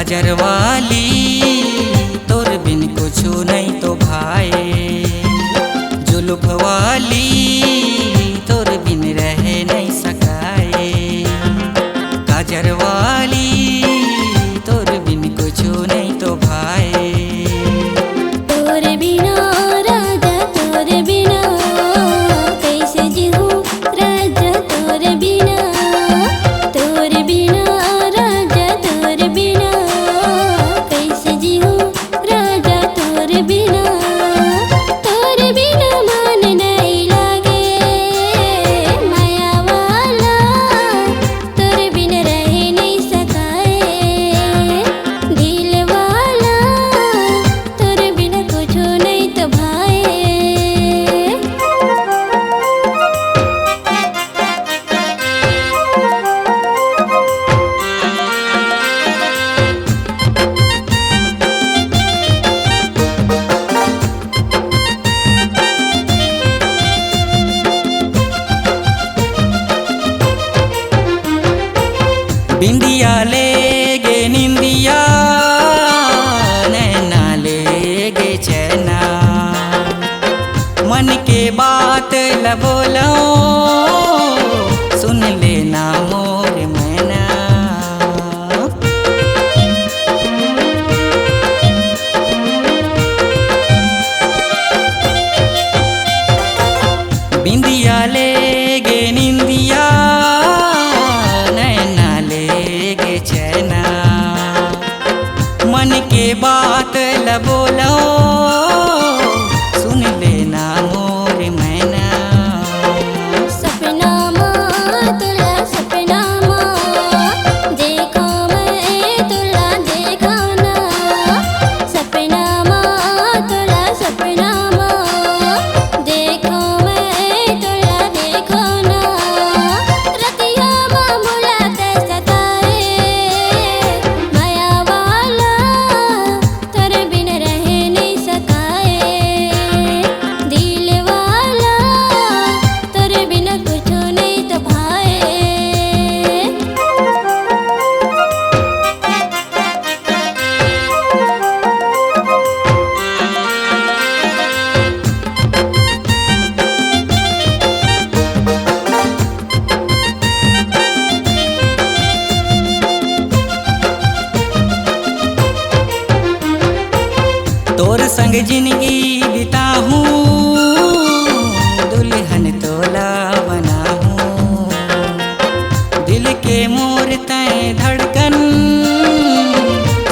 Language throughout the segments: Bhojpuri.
काजर वाली तोर बिन कुछ नहीं तो भाए, जुल्फ वाली तोर बिन रह नहीं सकाए। काजर वाली तोर बिन कुछ नहीं तो भाए। तोर बिना राजा तोर बिना कैसे जीऊं राजा तोर बिना। तोर बिना राजा तोर बिना कैसे जीऊं राजा तोर बिना। तोर बिना मन नहीं लागे माया वाला, तोर बिन रह नहीं सकाए। दिल वाला तोर बिना कुछ नहीं तो भाए। बिंदिया ले गे निंदिया, नैना ले गे चैना। मन के बात ल बोलो सुन लेना मोर मैना। बिंदिया ले गे निंदिया, नैना ले गे चैना। मन के बात ल बोलो सुन लेना मोर मैना। सपना माँ तुला सपना माँ देखो मैं तुला देखा ना। सपना माँ तुला सपना माँ देखो मैं तुला देखो ना। रतिया माँ मुलाकात सताए माया वाला, तोर बिन रह नहीं सकाए। दिल वाला तोर बिना कुछ नहीं तो भाए। तोर संग जिंदगी बिताहूँ, दुल्हन तोला बनाहूँ। दिल के मोर तय धड़कन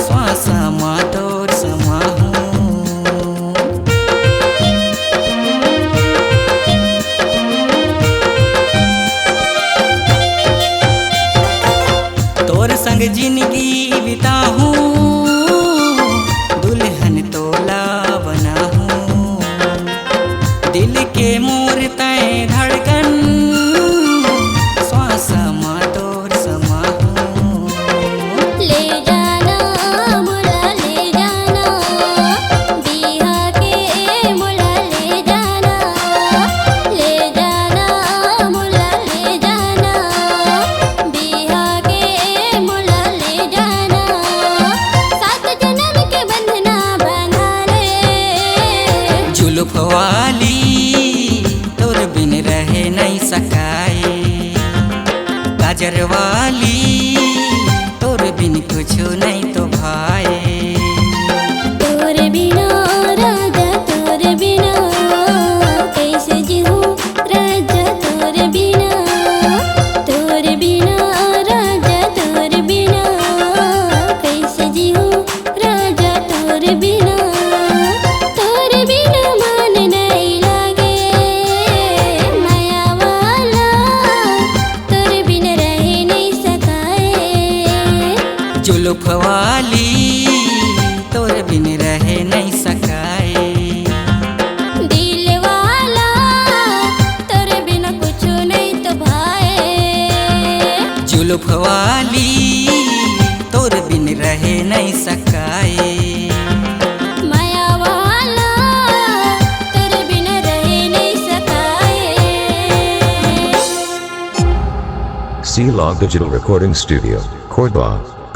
श्वास माँ तोर समाहूँ। तोर संग जिंदगी बिताहूँ, दुल्हन तोला बनाहूँ। दिल के मोर तय धड़कन श्वास माँ तोर समाहूँ। ले जाना मुला ले जाना, बिहा के मुला ले जाना। ले जाना मुला ले जाना, बिहा के मुला ले जाना। सात जन्म के बंधना बंधा ले। जुल्फ वाली तोर बिन रह नहीं सकाए। काजर वाली तोर बिन कुछ नहीं तो भाए। तोर बिना राजा तोर बिना कैसे जीऊं राजा तोर बिना। तोर बिना राजा तोर बिना कैसे जीऊं राजा तोर बिना। तोर बिना मन नहीं लागे माया वाला, तोर बिन रह नहीं सकाए। जुल्फ वाली तोर बिन रह नहीं सकाए। दिल वाला तोर बिना कुछ नहीं तो भाए। जुल्फ वाली तोर बिन रह नहीं सकाए। माया वाला तोर बिना रह नहीं सकाए। C-Log Digital Recording Studio, Cordoba,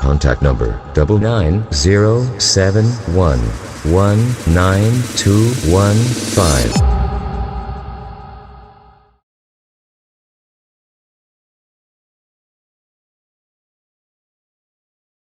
Contact number 99071192115.